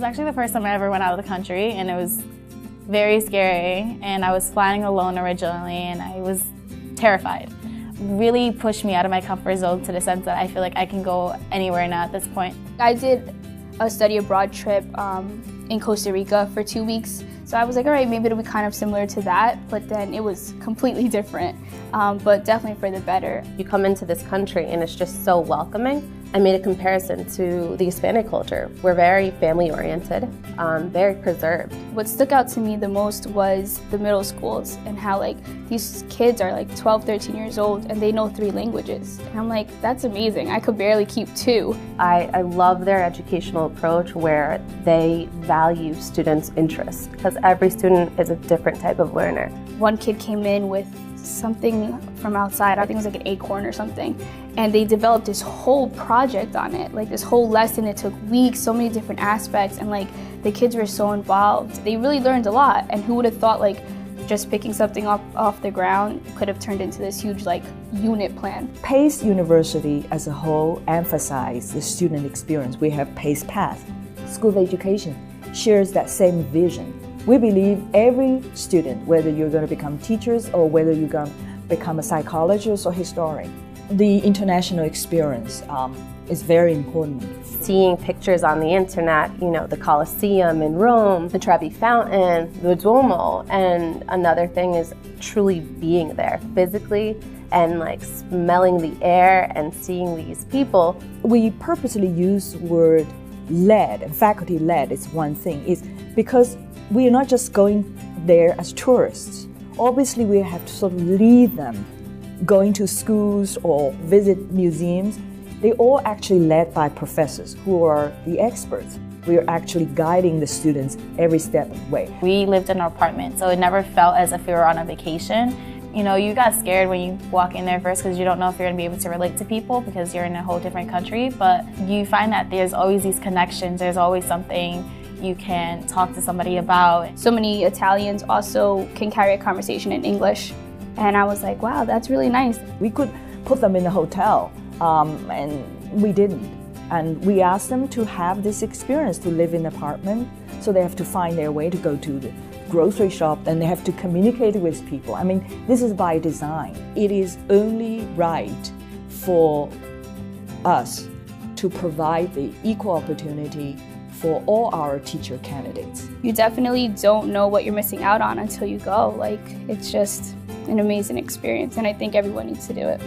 was actually the first time I ever went out of the country, and it was very scary, and I was flying alone originally, and I was terrified. Really pushed me out of my comfort zone to the sense that I feel like I can go anywhere now at this point. I did a study abroad trip in Costa Rica for 2 weeks. So I was like, all right, maybe it'll be kind of similar to that, but then it was completely different, but definitely for the better. You come into this country and it's just so welcoming. I made a comparison to the Hispanic culture. We're very family-oriented, very preserved. What stuck out to me the most was the middle schools and how like these kids are like 12, 13 years old and they know 3 languages. And I'm like, that's amazing. I could barely keep 2. I love their educational approach where they value students' interests because every student is a different type of learner. One kid came in with something from outside, I think it was like an acorn or something, and they developed this whole project on it, like this whole lesson. It took weeks, so many different aspects, and like the kids were so involved. They really learned a lot, and who would have thought like just picking something up off the ground could have turned into this huge like unit plan. Pace University as a whole emphasizes the student experience. We have Pace Path. School of Education shares that same vision. We believe every student, whether you're going to become teachers or whether you're going to become a psychologist or historian, the international experience is very important. Seeing pictures on the internet, you know, the Colosseum in Rome, the Trevi Fountain, the Duomo, and another thing is truly being there physically and like smelling the air and seeing these people. We purposely use the word led, and faculty led is one thing, is because we are not just going there as tourists. Obviously, we have to sort of lead them, going to schools or visit museums. They're all actually led by professors who are the experts. We are actually guiding the students every step of the way. We lived in an apartment, so it never felt as if we were on a vacation. You know, you got scared when you walk in there first because you don't know if you're going to be able to relate to people because you're in a whole different country, but you find that there's always these connections, there's always something you can talk to somebody about. So many Italians also can carry a conversation in English, and I was like, wow, that's really nice. We could put them in a hotel, and we didn't. And we asked them to have this experience, to live in an apartment, so they have to find their way to go to the grocery shop, and they have to communicate with people. I mean, this is by design. It is only right for us to provide the equal opportunity for all our teacher candidates. You definitely don't know what you're missing out on until you go. Like, it's just an amazing experience, and I think everyone needs to do it.